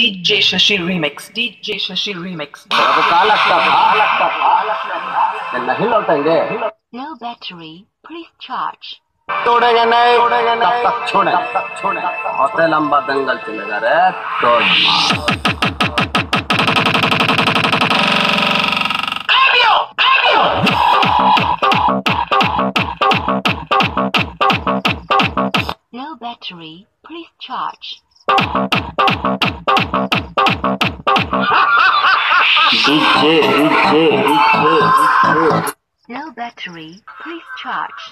DJ Shashi Remix. DJ Shashi Remix. अब काला नहीं लौटेंगे। Low battery, please charge. तोड़ेंगे नहीं तब तक छोड़े बहुत लंबा दंगल चलेगा रे तोड़ Low battery, please charge. DJ Low battery, please charge.